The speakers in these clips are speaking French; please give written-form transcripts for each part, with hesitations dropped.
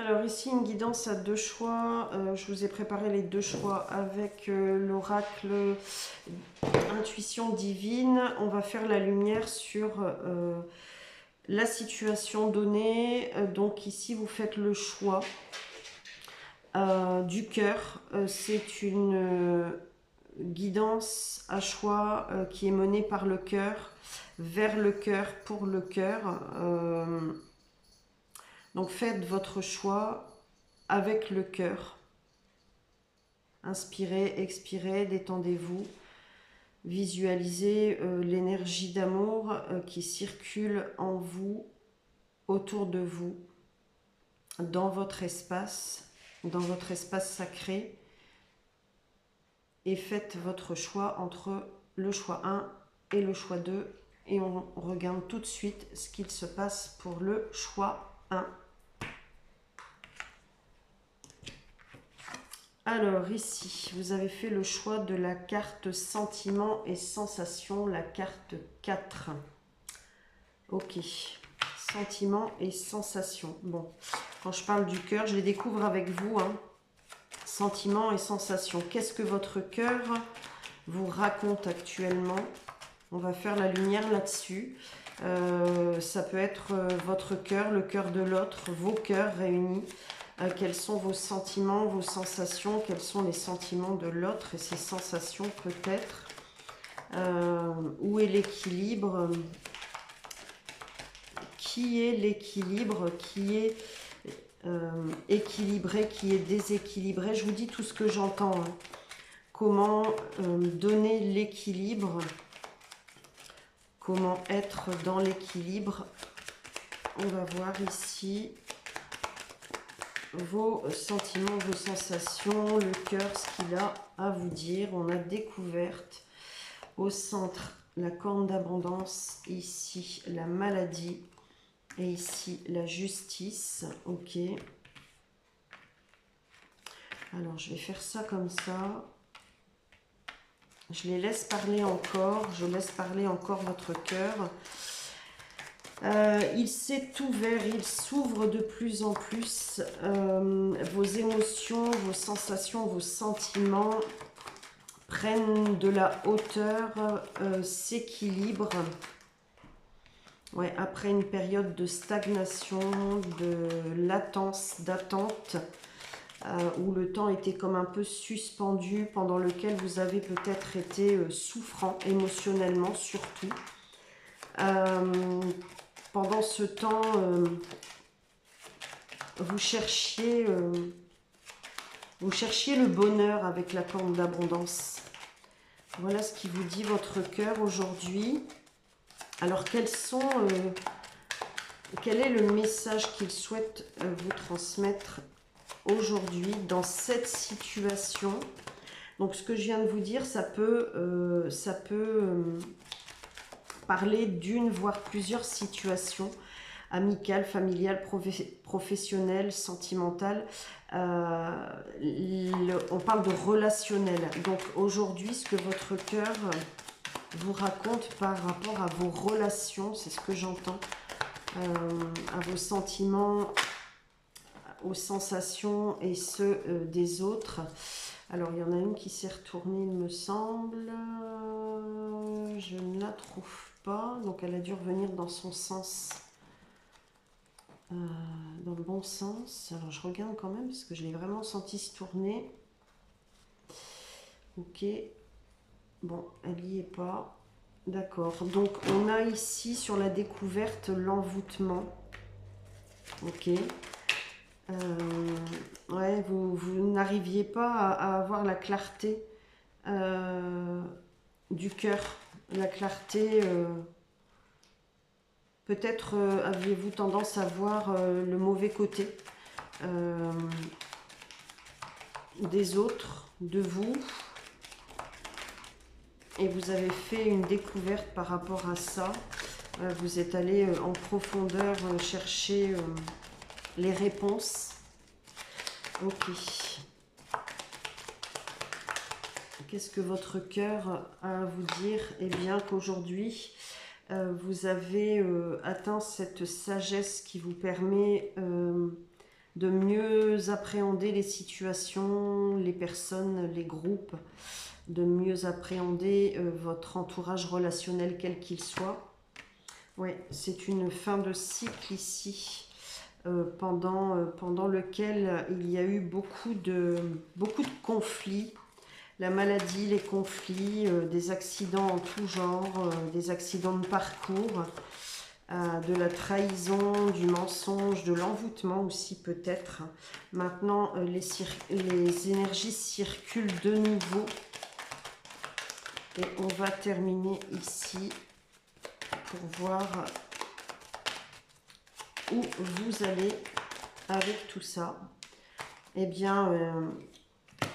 Alors ici, une guidance à deux choix. Je vous ai préparé les deux choix avec l'oracle Intuition divine. On va faire la lumière sur la situation donnée. Donc ici, vous faites le choix du cœur. C'est une guidance à choix qui est menée par le cœur, vers le cœur, pour le cœur. Donc faites votre choix avec le cœur. Inspirez, expirez, détendez-vous. Visualisez l'énergie d'amour qui circule en vous, autour de vous, dans votre espace sacré. Et faites votre choix entre le choix 1 et le choix 2. Et on regarde tout de suite ce qu'il se passe pour le choix 1. Alors ici, vous avez fait le choix de la carte Sentiments et Sensations, la carte 4. Ok, Sentiments et Sensations. Bon, quand je parle du cœur, je les découvre avec vous. Sentiments et Sensations. Qu'est-ce que votre cœur vous raconte actuellement? On va faire la lumière là-dessus. Ça peut être votre cœur, le cœur de l'autre, vos cœurs réunis. Quels sont vos sentiments, vos sensations, quels sont les sentiments de l'autre et ses sensations peut-être. Où est l'équilibre? Qui est l'équilibre? Qui est équilibré? Qui est déséquilibré? Je vous dis tout ce que j'entends. Comment donner l'équilibre? Comment être dans l'équilibre? On va voir ici vos sentiments, vos sensations, le cœur, ce qu'il a à vous dire. On a découverte au centre la corne d'abondance, ici la maladie et ici la justice. Ok. Alors je vais faire ça comme ça. Je les laisse parler encore. Je laisse parler encore votre cœur. Il s'est ouvert, il s'ouvre de plus en plus. Vos émotions, vos sensations, vos sentiments prennent de la hauteur, s'équilibrent. Ouais, après une période de stagnation, de latence, d'attente, où le temps était comme un peu suspendu, pendant lequel vous avez peut-être été souffrant émotionnellement surtout. Pendant ce temps, vous cherchiez le bonheur avec la corne d'abondance. Voilà ce qui vous dit votre cœur aujourd'hui. Alors, quel est le message qu'il souhaite vous transmettre aujourd'hui dans cette situation? Donc, ce que je viens de vous dire, ça peut parler d'une voire plusieurs situations amicales, familiales, professionnelles, sentimentales. On parle de relationnel. Donc aujourd'hui, ce que votre cœur vous raconte par rapport à vos relations, c'est ce que j'entends, à vos sentiments, aux sensations et ceux des autres. Alors, il y en a une qui s'est retournée, il me semble. Je ne la trouve pas. Donc, elle a dû revenir dans son sens. Dans le bon sens. Alors, je regarde quand même parce que je l'ai vraiment senti se tourner. Ok. Bon, elle n'y est pas. D'accord. Donc, on a ici sur la découverte l'envoûtement. Ok. Ouais, vous n'arriviez pas à avoir la clarté du cœur, la clarté. Peut-être aviez-vous tendance à voir le mauvais côté des autres, de vous, et vous avez fait une découverte par rapport à ça. Vous êtes allé en profondeur chercher les réponses. Ok. Qu'est-ce que votre cœur a à vous dire? Eh bien qu'aujourd'hui, vous avez atteint cette sagesse qui vous permet de mieux appréhender les situations, les personnes, les groupes, de mieux appréhender votre entourage relationnel quel qu'il soit. Oui, c'est une fin de cycle ici, pendant lequel il y a eu beaucoup de conflits. La maladie, les conflits, des accidents en tout genre, des accidents de parcours, de la trahison, du mensonge, de l'envoûtement aussi peut-être. Maintenant, les énergies circulent de nouveau. Et on va terminer ici pour voir où vous allez avec tout ça. Eh bien,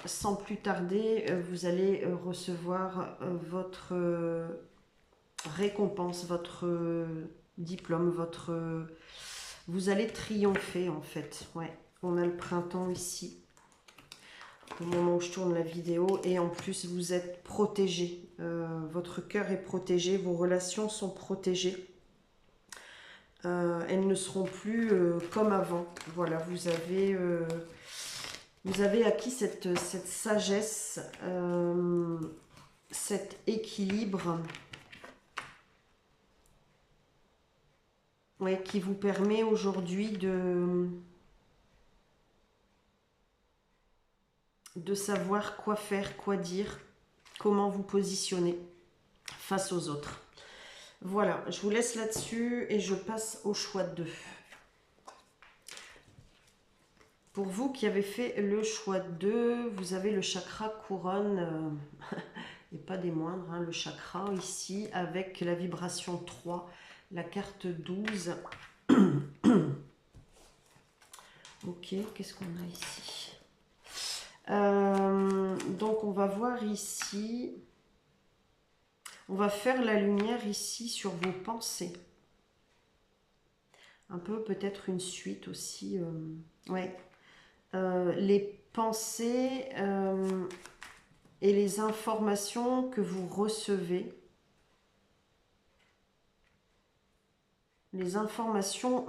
sans plus tarder, vous allez recevoir votre récompense, votre diplôme, vous allez triompher en fait. Ouais, on a le printemps ici au moment où je tourne la vidéo et en plus vous êtes protégé. Votre cœur est protégé, vos relations sont protégées. Elles ne seront plus comme avant. Voilà, vous avez acquis cette sagesse, cet équilibre, ouais, qui vous permet aujourd'hui de savoir quoi faire, quoi dire, comment vous positionner face aux autres. Voilà, je vous laisse là-dessus et je passe au choix 2. Pour vous qui avez fait le choix 2, vous avez le chakra couronne, et pas des moindres, hein, le chakra ici, avec la vibration 3, la carte 12. Ok, qu'est-ce qu'on a ici? Donc on va voir ici, on va faire la lumière ici sur vos pensées. Un peu peut-être une suite aussi, ouais. Les pensées et les informations que vous recevez. Les informations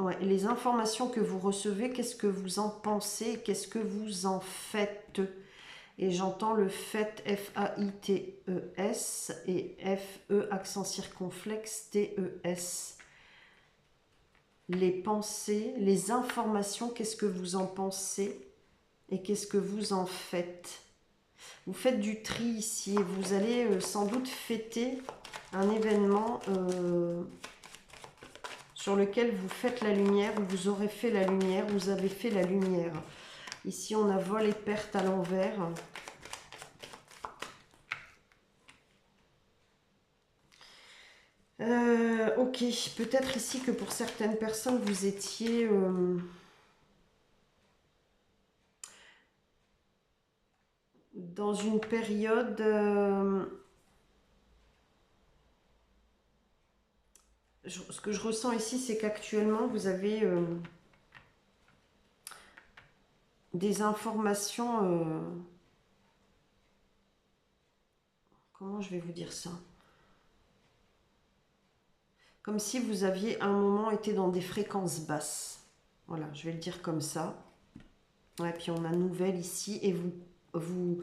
que vous recevez, qu'est-ce que vous en pensez, qu'est-ce que vous en faites? Et j'entends le fait, F-A-I-T-E-S et F-E accent circonflexe T-E-S. Les pensées, les informations, qu'est-ce que vous en pensez et qu'est-ce que vous en faites? Vous faites du tri ici et vous allez sans doute fêter un événement sur lequel vous faites la lumière, ou vous aurez fait la lumière, vous avez fait la lumière. Ici, on a vol et perte à l'envers. Ok, peut-être ici que pour certaines personnes, vous étiez... dans une période... ce que je ressens ici, c'est qu'actuellement, vous avez des informations... comment je vais vous dire ça? Comme si vous aviez à un moment été dans des fréquences basses. Voilà, je vais le dire comme ça. Ouais, puis on a nouvelle ici et vous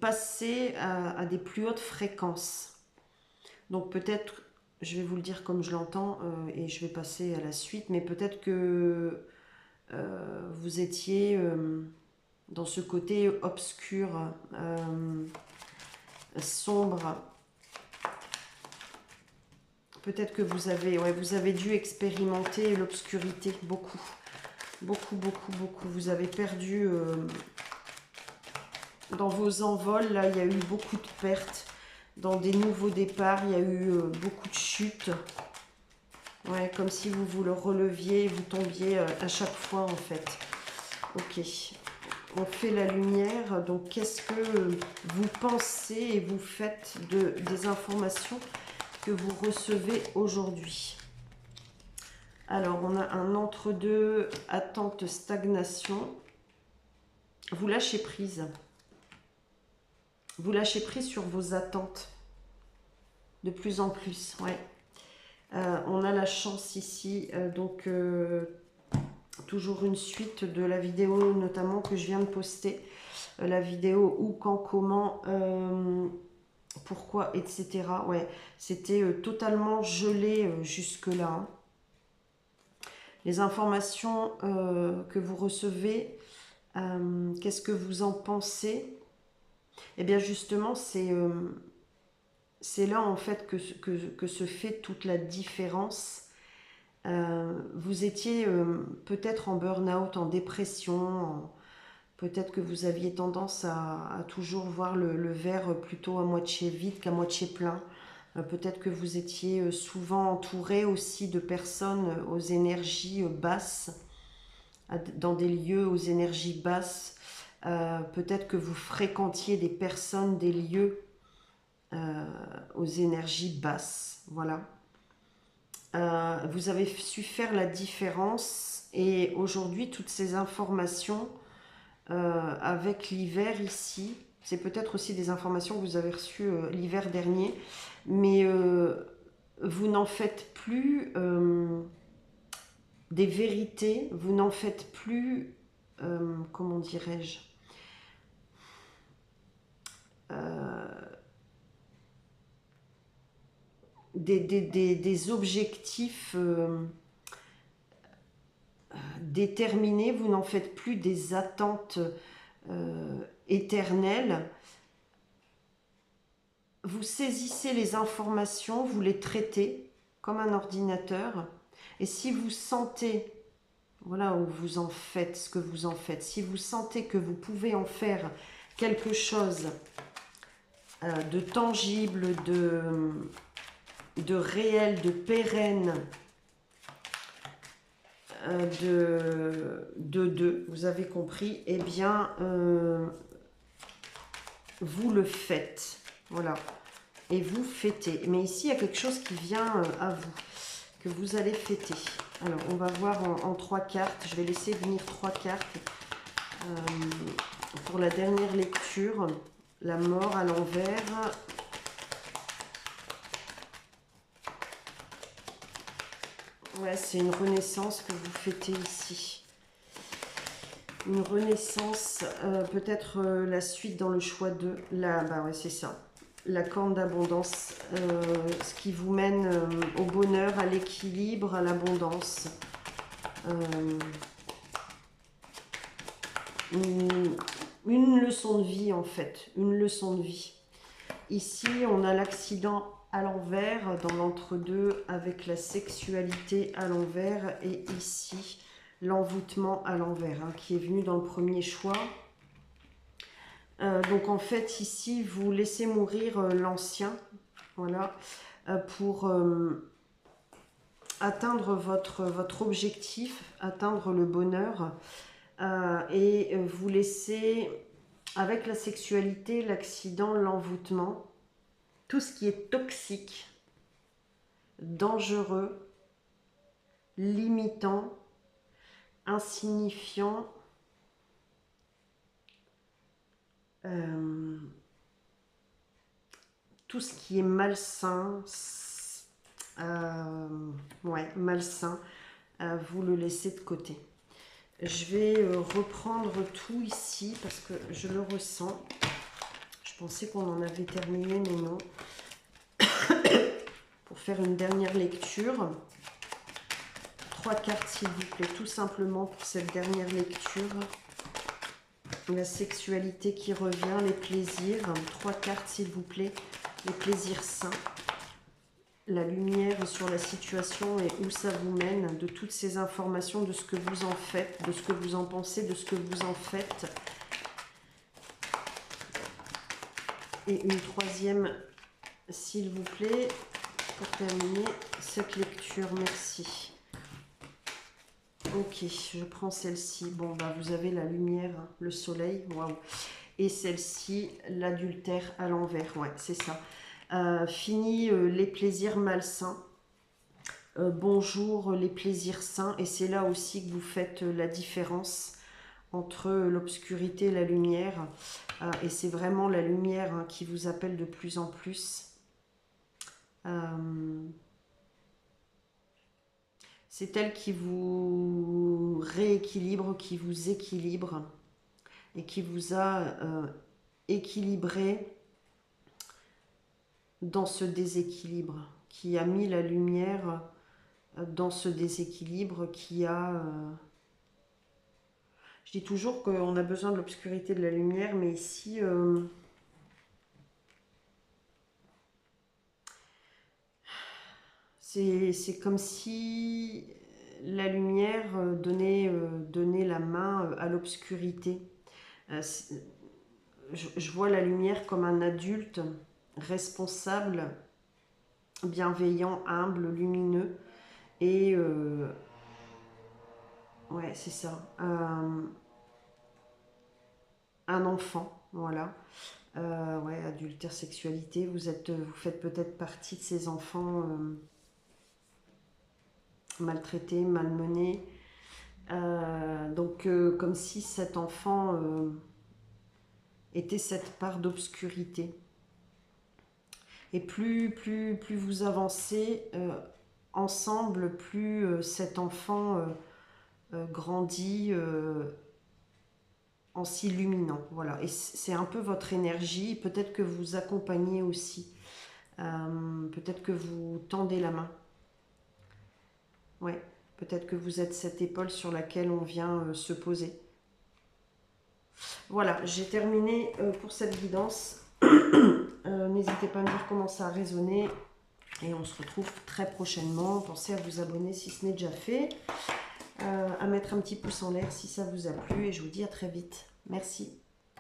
passez à des plus hautes fréquences. Donc peut-être, je vais vous le dire comme je l'entends et je vais passer à la suite, mais peut-être que vous étiez dans ce côté obscur, sombre. Peut-être que vous avez dû expérimenter l'obscurité, beaucoup. Beaucoup, beaucoup, beaucoup. Vous avez perdu dans vos envols, là, il y a eu beaucoup de pertes. Dans des nouveaux départs, il y a eu beaucoup de chutes. Ouais, comme si vous vous le releviez, vous tombiez à chaque fois, en fait. Ok. On fait la lumière. Donc, qu'est-ce que vous pensez et vous faites des informations que vous recevez aujourd'hui? Alors, on a un entre-deux, attente, stagnation. Vous lâchez prise. Vous lâchez prise sur vos attentes. De plus en plus, ouais. On a la chance ici. Donc, toujours une suite de la vidéo notamment que je viens de poster. La vidéo où, quand, comment, pourquoi, etc. Ouais, c'était totalement gelé jusque-là. Hein. Les informations que vous recevez, qu'est-ce que vous en pensez? Eh bien justement, c'est là en fait que se fait toute la différence. Vous étiez peut-être en burn-out, en dépression, peut-être que vous aviez tendance à toujours voir le verre plutôt à moitié vide qu'à moitié plein. Peut-être que vous étiez souvent entouré aussi de personnes aux énergies basses, dans des lieux aux énergies basses. Peut-être que vous fréquentiez des personnes, des lieux aux énergies basses. Voilà. Vous avez su faire la différence et aujourd'hui, toutes ces informations avec l'hiver ici, c'est peut-être aussi des informations que vous avez reçues l'hiver dernier, mais vous n'en faites plus des vérités, vous n'en faites plus, comment dirais-je, des objectifs déterminés, vous n'en faites plus des attentes éternelles. Vous saisissez les informations, vous les traitez comme un ordinateur, et si vous sentez, voilà où vous en faites, ce que vous en faites, si vous sentez que vous pouvez en faire quelque chose de tangible, de réel, de pérenne, vous avez compris, eh bien, vous le faites. Voilà. Et vous fêtez. Mais ici, il y a quelque chose qui vient à vous, que vous allez fêter. Alors, on va voir en 3 cartes. Je vais laisser venir 3 cartes pour la dernière lecture. La mort à l'envers. Ouais, c'est une renaissance que vous fêtez ici. Une renaissance, peut-être la suite dans le choix de la... Bah ouais, c'est ça. La corne d'abondance, ce qui vous mène au bonheur, à l'équilibre, à l'abondance. Une leçon de vie en fait, une leçon de vie. Ici, on a l'accident à l'envers, dans l'entre-deux, avec la sexualité à l'envers, et ici, l'envoûtement à l'envers, hein, qui est venu dans le premier choix. Donc en fait, ici, vous laissez mourir l'ancien, voilà, pour atteindre votre objectif, atteindre le bonheur, et vous laissez, avec la sexualité, l'accident, l'envoûtement, tout ce qui est toxique, dangereux, limitant, insignifiant, tout ce qui est malsain, ouais, malsain, vous le laissez de côté. Je vais reprendre tout ici parce que je le ressens. Je pensais qu'on en avait terminé, mais non. Pour faire une dernière lecture. 3 cartes, s'il vous plaît, tout simplement pour cette dernière lecture. La sexualité qui revient, les plaisirs. 3 cartes, s'il vous plaît. Les plaisirs sains. La lumière sur la situation et où ça vous mène. De toutes ces informations, de ce que vous en faites, de ce que vous en pensez, de ce que vous en faites. Et une 3e, s'il vous plaît, pour terminer cette lecture. Merci. Ok, je prends celle-ci. Bon, bah, vous avez la lumière, hein, le soleil. Waouh. Et celle-ci, l'adultère à l'envers. Ouais, c'est ça. Fini les plaisirs malsains. Bonjour les plaisirs sains. Et c'est là aussi que vous faites la différence entre l'obscurité et la lumière. Et c'est vraiment la lumière, hein, qui vous appelle de plus en plus. C'est elle qui vous rééquilibre, qui vous équilibre et qui vous a équilibré dans ce déséquilibre, qui a mis la lumière dans ce déséquilibre, qui a... je dis toujours qu'on a besoin de l'obscurité de la lumière, mais ici... c'est comme si la lumière donnait la main à l'obscurité. Je vois la lumière comme un adulte responsable, bienveillant, humble, lumineux. Et ouais, c'est ça. Un enfant, voilà. Ouais, adultère, sexualité. Vous faites peut-être partie de ces enfants maltraités, malmenés. Donc, comme si cet enfant était cette part d'obscurité. Et plus vous avancez ensemble, plus cet enfant grandit en s'illuminant. Voilà. Et c'est un peu votre énergie. Peut-être que vous accompagnez aussi. Peut-être que vous tendez la main. Ouais. Peut-être que vous êtes cette épaule sur laquelle on vient se poser. Voilà, j'ai terminé pour cette guidance. N'hésitez pas à me dire comment ça a résonné. Et on se retrouve très prochainement. Pensez à vous abonner si ce n'est déjà fait. À mettre un petit pouce en l'air si ça vous a plu. Et je vous dis à très vite. Merci.